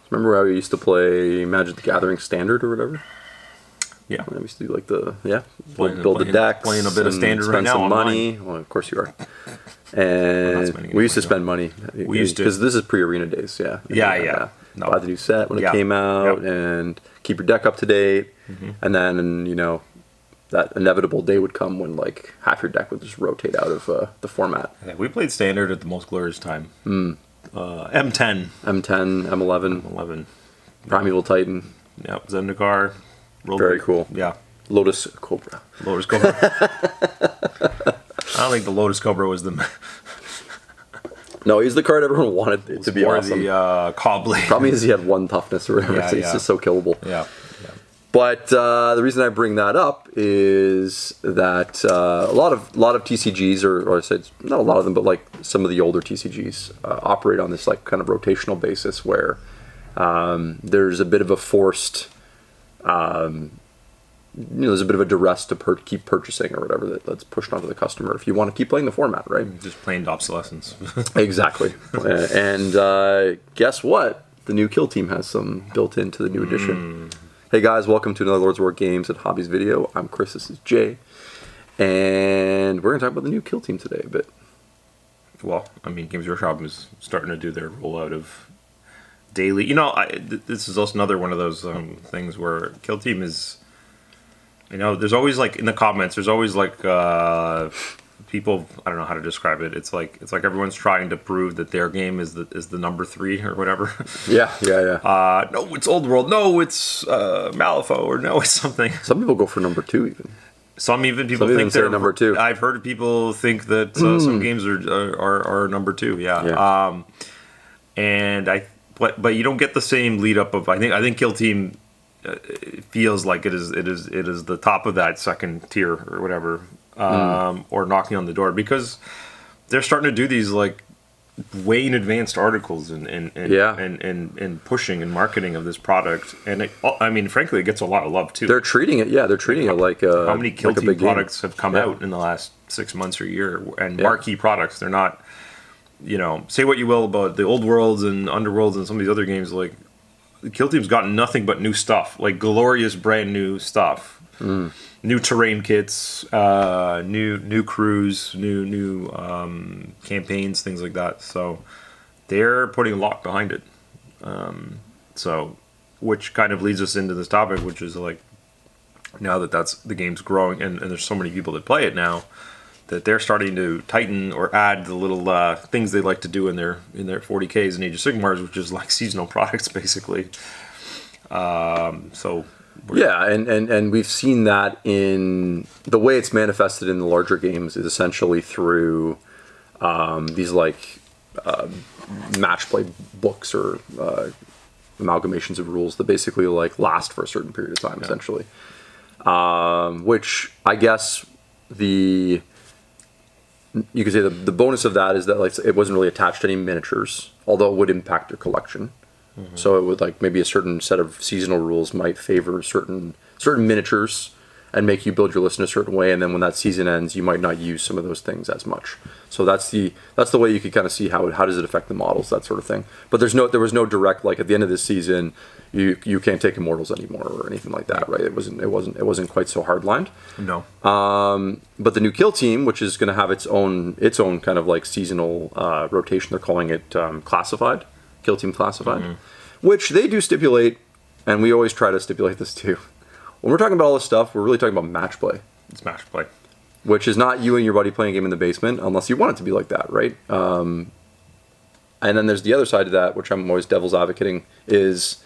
Remember how we used to play Magic the Gathering Standard or whatever? Yeah. We used to do like the, build the playing, decks. Playing a bit of Standard spend right now some online. money. Well, of course you are. And we used to spend money. We used to. Because this is pre-arena days, yeah. Yeah. No. Buy the new set when it came out and keep your deck up to date. Mm-hmm. And then, that inevitable day would come when like half your deck would just rotate out of the format. Yeah, we played Standard at the most glorious time. M10. M10, M11. M11. Primeval Titan. Yep, Zendikar. Very cool. Yeah. Lotus Cobra. I don't think the Lotus Cobra was the... No, he's the card everyone wanted it to be awesome. The Cobley. Probably is he had 1 toughness or whatever, so he's just so killable. Yeah. But the reason I bring that up is that a lot of TCGs, or I said not a lot of them, but like some of the older TCGs operate on this like kind of rotational basis where there's a bit of a forced, there's a bit of a duress to keep purchasing or whatever that's pushed onto the customer if you want to keep playing the format, right? Just plain obsolescence. Exactly. And guess what? The new Kill Team has some built into the new edition. Hey guys, welcome to another Lords of War Games and Hobbies video. I'm Chris, this is Jay. And we're going to talk about the new Kill Team today a bit. Well, I mean, Games Workshop is starting to do their rollout of daily. This is also another one of those things where Kill Team is, there's always like in the comments, there's always like people, I don't know how to describe it. It's like everyone's trying to prove that their game is the number 3 or whatever. Yeah. No, it's Old World. No, it's Malifaux, or no, it's something. Some people go for number 2 even. Some people think they're number 2. I've heard people think that some games are number 2. Yeah. But you don't get the same lead up of I think Kill Team feels like it is the top of that second tier or whatever. Or knocking on the door, because they're starting to do these like way in advanced articles and pushing and marketing of this product, and frankly, it gets a lot of love too. They're treating it like how many Kill like Team products have come out in the last 6 months or year, and marquee products. They're not, say what you will about the Old Worlds and Underworlds and some of these other games, like the Kill Team's got nothing but new stuff, like glorious brand new stuff. New terrain kits, new crews, new campaigns, things like that. So they're putting a lot behind it. Which kind of leads us into this topic, which is like, now that the game's growing and there's so many people that play it now, that they're starting to tighten or add the little things they like to do in their 40Ks and Age of Sigmars, which is like seasonal products basically. And we've seen that in the way it's manifested in the larger games is essentially through these like match play books or amalgamations of rules that basically like last for a certain period of time, essentially. Which I guess you could say the bonus of that is that like it wasn't really attached to any miniatures, although it would impact your collection. So it would like maybe a certain set of seasonal rules might favor certain miniatures and make you build your list in a certain way, and then when that season ends, you might not use some of those things as much. So that's the way you could kind of see how does it affect the models, that sort of thing. But there was no direct like at the end of this season you can't take Immortals anymore or anything like that, right? It wasn't quite so hardlined. No. But the new Kill Team, which is going to have its own kind of like seasonal rotation, they're calling it classified. Kill Team Classified, which they do stipulate, and we always try to stipulate this too. When we're talking about all this stuff, we're really talking about match play. It's match play. Which is not you and your buddy playing a game in the basement, unless you want it to be like that, right? And then there's the other side of that, which I'm always devil's advocating, is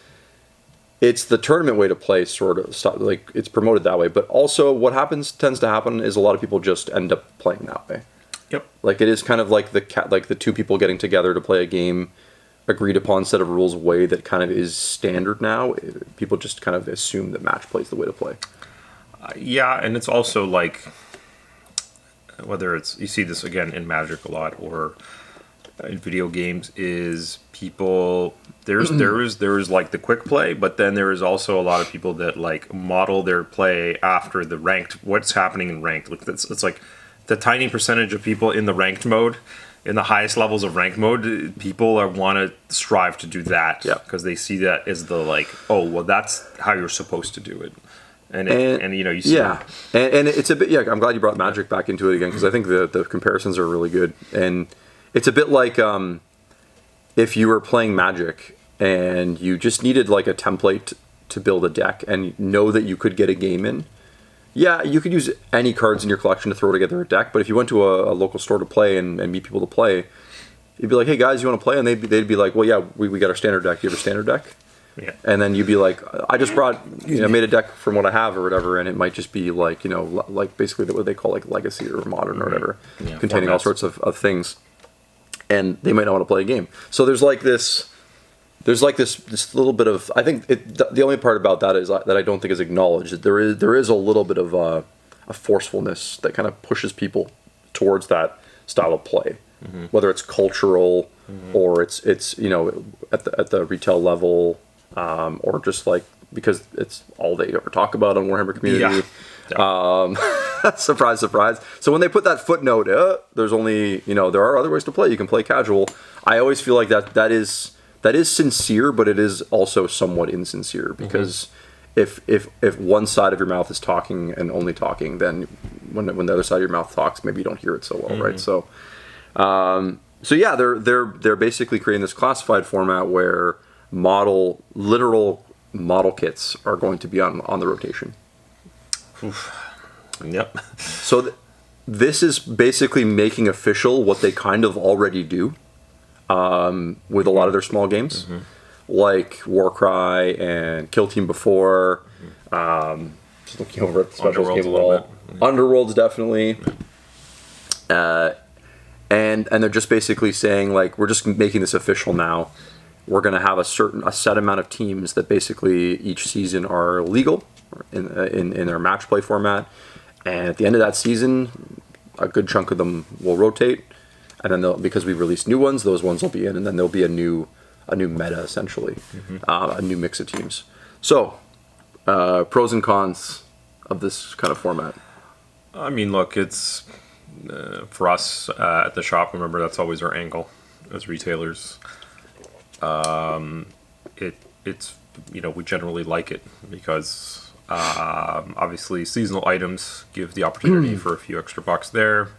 it's the tournament way to play, sort of. Like, it's promoted that way. But also, what tends to happen is a lot of people just end up playing that way. Yep. Like, it is kind of like the two people getting together to play a game, agreed upon set of rules way that kind of is standard now. People just kind of assume that match play is the way to play. And it's also like, whether it's, you see this again in Magic a lot or in video games, is people, there is like the quick play, but then there is also a lot of people that like model their play after what's happening in ranked. Like it's like the tiny percentage of people in the ranked mode in the highest levels of rank mode, people want to strive to do that because they see that as the like, oh, well, that's how you're supposed to do it. And you know, you see and it's a bit I'm glad you brought Magic back into it again, because I think the comparisons are really good, and it's a bit like if you were playing Magic and you just needed like a template to build a deck and know that you could get a game in. Yeah, you could use any cards in your collection to throw together a deck, but if you went to a local store to play and meet people to play, you'd be like, hey guys, you want to play? And they'd be like, well, yeah, we got our standard deck. Do you have a standard deck? Yeah. And then you'd be like, I just brought, made a deck from what I have or whatever, and it might just be like, like basically what they call like legacy or modern or whatever, containing all sorts of things. And they might not want to play a game. So there's like this little bit of, I think the only part about that is that I don't think is acknowledged. That there is a little bit of a forcefulness that kind of pushes people towards that style of play, whether it's cultural or it's at the retail level, or just like because it's all they ever talk about on Warhammer Community. Surprise, surprise. So when they put that footnote, there's only there are other ways to play. You can play casual. I always feel like that is sincere, but it is also somewhat insincere, because if one side of your mouth is talking and only talking, then when the other side of your mouth talks, maybe you don't hear it so well, right? So, yeah, they're basically creating this classified format where literal model kits are going to be on the rotation. Oof. Yep. So this is basically making official what they kind of already do. With a lot of their small games, like Warcry and Kill Team before. Just looking over at the specials game a little. Underworld's definitely. And they're just basically saying, like, we're just making this official now. We're going to have a set amount of teams that basically each season are legal in their match play format. And at the end of that season, a good chunk of them will rotate. And then because we've released new ones, those ones will be in, and then there'll be a new meta essentially, a new mix of teams. So, pros and cons of this kind of format. I mean, look, it's for us at the shop. Remember, that's always our angle as retailers. It's we generally like it because obviously seasonal items give the opportunity for a few extra bucks there.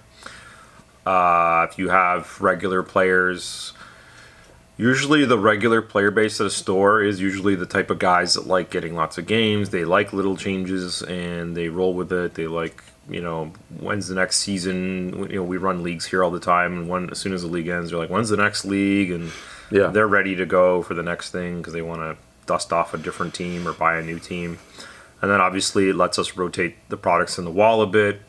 If you have regular players, usually the regular player base at a store is usually the type of guys that like getting lots of games. They like little changes and they roll with it. They like, when's the next season? We run leagues here all the time, and as soon as the league ends, they're like, when's the next league? And they're ready to go for the next thing because they want to dust off a different team or buy a new team. And then obviously it lets us rotate the products in the wall a bit.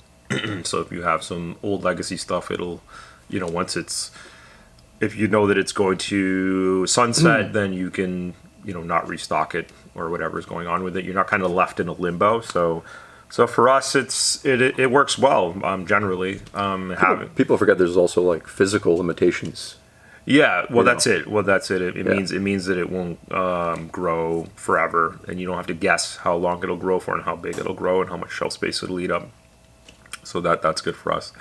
So if you have some old legacy stuff, it'll, if you know that it's going to sunset, then you can, not restock it or whatever is going on with it. You're not kind of left in a limbo. So for us, it works well generally. People forget there's also like physical limitations. Yeah, well, that's it. It means that it won't grow forever, and you don't have to guess how long it'll grow for and how big it'll grow and how much shelf space it'll eat up. So that's good for us.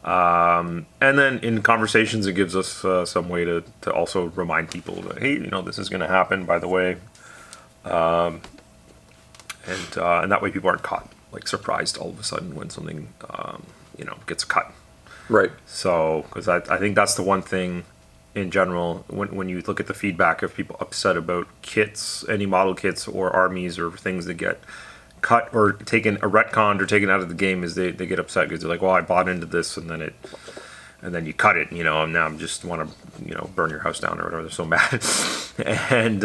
And then in conversations, it gives us some way to also remind people that, hey, this is going to happen, by the way. And that way people aren't caught, like, surprised all of a sudden when something, gets cut. Right. So, because I think that's the one thing in general, when you look at the feedback of people upset about kits, any model kits or armies or things that get cut or taken retconned or taken out of the game, is they get upset because they're like, well, I bought into this and then you cut it, and now I'm just want to burn your house down or whatever. They're so mad. And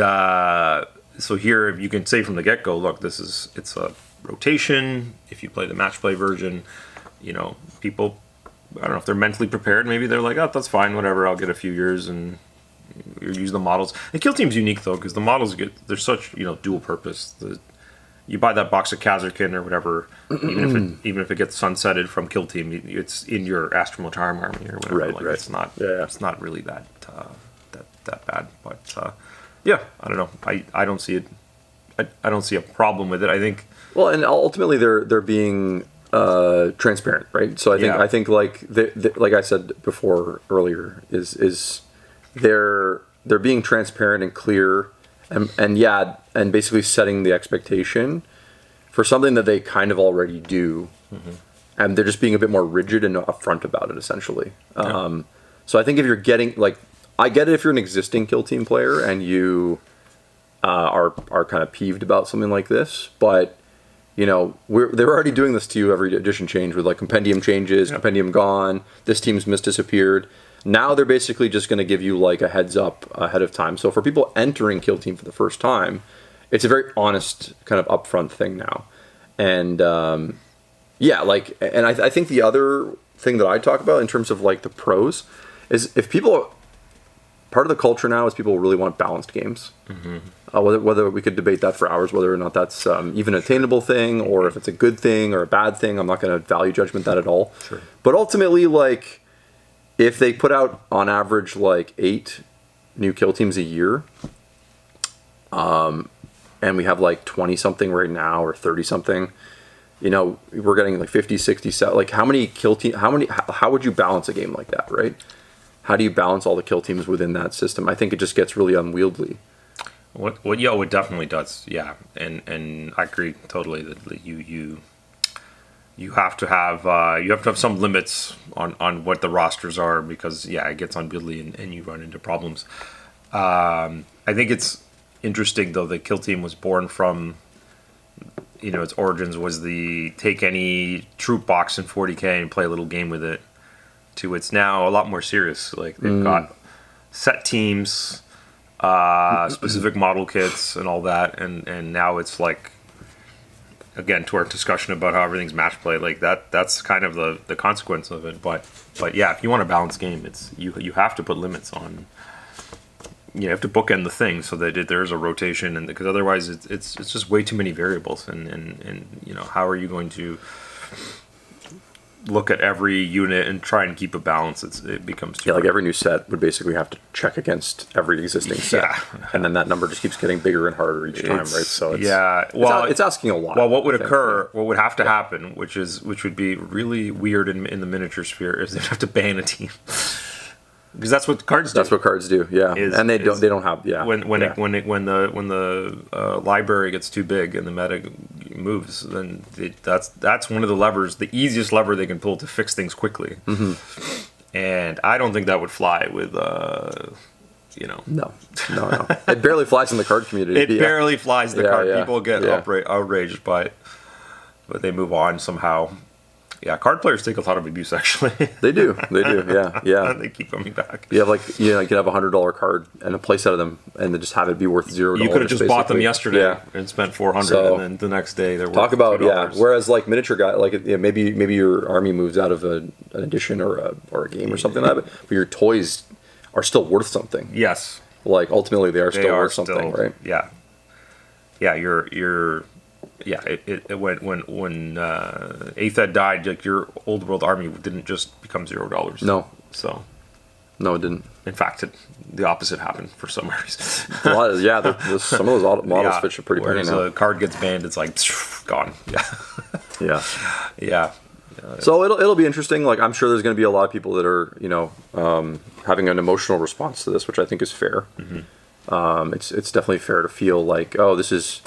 so here you can say from the get-go, look, it's a rotation. If you play the match play version, people, I don't know if they're mentally prepared. Maybe they're like, oh, that's fine, whatever, I'll get a few years and use the models. And Kill Team's unique though, because the models they're such dual purpose. You buy that box of Khazarkin or whatever, even if it gets sunsetted from Kill Team, it's in your Astral Charm army or whatever. Right. It's not. Yeah. It's not really that bad. But I don't know. I don't see it. I don't see a problem with it. I think. Well, and ultimately they're being transparent, right? So I think like like I said before earlier, is they're being transparent and clear, and basically setting the expectation for something that they kind of already do, and they're just being a bit more rigid and upfront about it, essentially. So I think if you're getting like, I get it if you're an existing Kill Team player and you are kind of peeved about something like this, but they're already doing this to you every edition change with like compendium changes, compendium gone, this team's disappeared. Now they're basically just going to give you like a heads up ahead of time. So for people entering Kill Team for the first time, it's a very honest kind of upfront thing now. And I think the other thing that I talk about in terms of like the pros is if people, part of the culture now is people really want balanced games. Whether we could debate that for hours, whether or not that's even an attainable thing, or if it's a good thing or a bad thing. I'm not going to value judgment that at all. Sure. But ultimately, like, if they put out on average like 8 new Kill Teams a year, and we have like 20 something right now or 30 something, we're getting like 50, 60, like how many Kill Team? How would you balance a game like that, right? How do you balance all the Kill Teams within that system? I think it just gets really unwieldy. It definitely does. Yeah, and I agree totally that you have to have some limits on what the rosters are, because it gets unwieldy and you run into problems. I think it's interesting though that Kill Team was born from, its origins was the take any troop box in 40K and play a little game with it, to it's now a lot more serious. Like they've got set teams, specific model kits and all that, and now it's like, again, to our discussion about how everything's match play, like that's kind of the consequence of it. But if you want a balanced game, it's you have to put limits on. You have to bookend the thing so that there's a rotation, and because otherwise it's just way too many variables, and how are you going to look at every unit and try and keep a balance? It becomes too like every new set would basically have to check against every existing set, and then that number just keeps getting bigger and harder each time, right? So it's asking a lot. Well, what would occur? What would have to happen, which would be really weird in the miniature sphere, is they'd have to ban a team. Because that's what cards do. That's what cards do, yeah. And they don't have, When the library gets too big and the meta moves, then that's one of the levers, the easiest lever they can pull to fix things quickly. And I don't think that would fly with, No. It barely flies in the card community. It barely flies in the card. Yeah. People get outraged by it, but they move on somehow. Yeah, card players take a lot of abuse, actually. They do, yeah. They keep coming back. You have you could have $100 card and a play set of them, and then just have it be worth $0. You could have just bought them yesterday and spent $400, and then the next day they're worth talk about $2. Whereas like miniature guy, maybe your army moves out of an edition or a game or something like that, but your toys are still worth something. Yes, like ultimately they are still worth something, right? Yeah, you're. Yeah, when Eighth Ed died, like your old world army didn't just become $0. No, it didn't. In fact, the opposite happened for some reason. Some of those models fetch a pretty penny now. A card gets banned, it's like gone. Yeah. So it'll be interesting. Like I'm sure there's going to be a lot of people that are having an emotional response to this, which I think is fair. It's definitely fair to feel like, oh, this is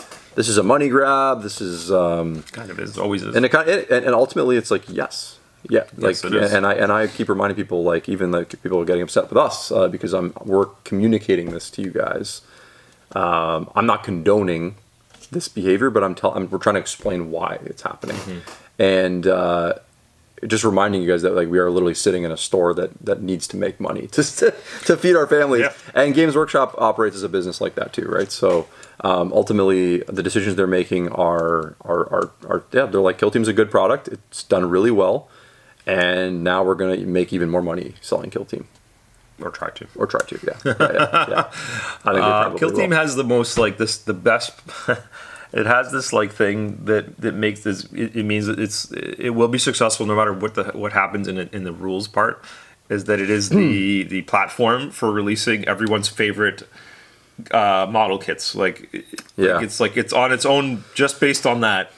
a money grab. This is kind of is, always is, and ultimately it's like yes, like it is. and I keep reminding people, like even like people are getting upset with us because we're communicating this to you guys. I'm not condoning this behavior, but we're trying to explain why it's happening, and just reminding you guys that like we are literally sitting in a store that needs to make money to feed our families, and Games Workshop operates as a business like that too, right? So ultimately the decisions they're making are they're like, Kill Team's a good product, it's done really well, and now we're gonna make even more money selling Kill Team. Or try to. Yeah. I think Kill Team has the most the best. It has this thing that makes this. It means that it will be successful no matter what happens in the rules part. Is that it is the platform for releasing everyone's favorite model kits. It's on its own just based on that.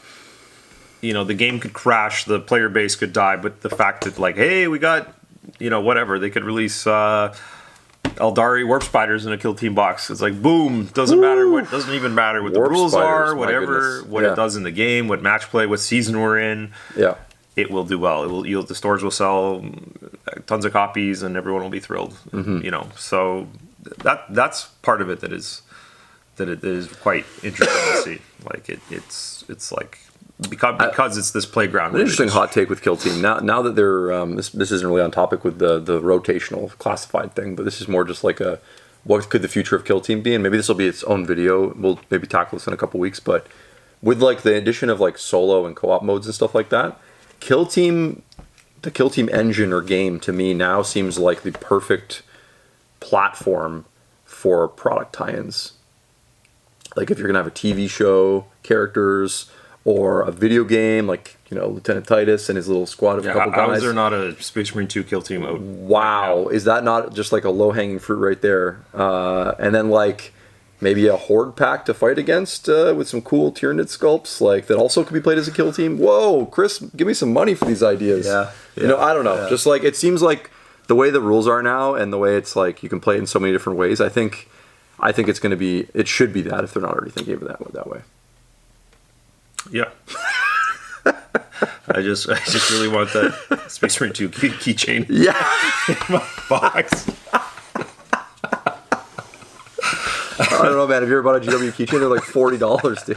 the game could crash, the player base could die, but the fact that like, hey, we got, whatever, they could release Eldari warp spiders in a Kill Team box. It's like, boom, doesn't even matter what the Warp rules spiders, are, my whatever, goodness. what it does in the game, what match play, what season we're in. Yeah. It will do well. It will. The stores will sell tons of copies, and everyone will be thrilled. So that's part of it that is quite interesting to see. Like it's like because it's this playground. An interesting hot take with Kill Team. Now that they're this isn't really on topic with the rotational classified thing, but this is more just like what could the future of Kill Team be? And maybe this will be its own video. We'll maybe tackle this in a couple weeks, but with like the addition of like solo and co-op modes and stuff like that. The Kill Team engine or game to me now seems like the perfect platform for product tie-ins. Like if you're gonna have a TV show, characters, or a video game, like Lieutenant Titus and his little squad of a couple guys. How is there not a Space Marine 2 Kill Team mode? Wow, is that not just like a low-hanging fruit right there? And then like maybe a horde pack to fight against with some cool Tyranid sculpts, like that also could be played as a Kill Team. Whoa, Chris, give me some money for these ideas. Yeah. I don't know. Yeah. Just like it seems like the way the rules are now and the way it's like you can play it in so many different ways. I think it's going to be. It should be that if they're not already thinking of it that way. Yeah. I just really want that Space Marine 2 keychain. Yeah. In my box. I don't know, man. Have you ever bought a GW keychain? They're like $40, dude.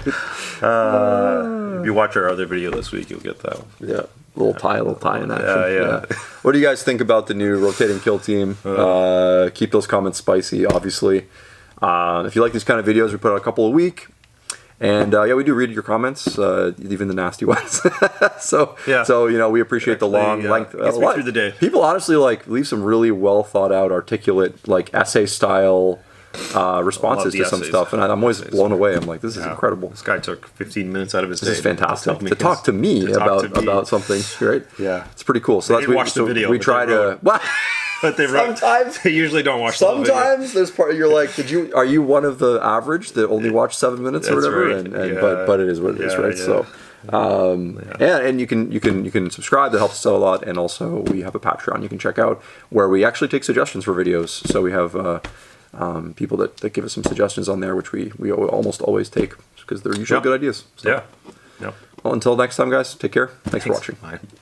If you watch our other video this week, you'll get that one. Yeah, little tie in action. Yeah. What do you guys think about the new rotating Kill Team? Keep those comments spicy, obviously. If you like these kind of videos, we put out a couple a week. And we do read your comments, even the nasty ones. So we appreciate the long length. Gets me through the day. People honestly leave some really well thought out, articulate, like essay style responses to some stuff, and I'm always blown away. I'm like, this is incredible. This guy took 15 minutes out of his day. This is fantastic to talk to me about something, right? Yeah, it's pretty cool. So that's watch the video. We try to. But sometimes they usually don't watch. Sometimes there's part you're like, are you one of the average that only watched 7 minutes or whatever? Right. But it is what it is, right? So. And you can subscribe. That helps us out a lot. And also we have a Patreon you can check out where we actually take suggestions for videos. So we have people that give us some suggestions on there, which we almost always take because they're usually good ideas. So. Yeah. Well, until next time, guys. Take care. Thanks for watching. Bye.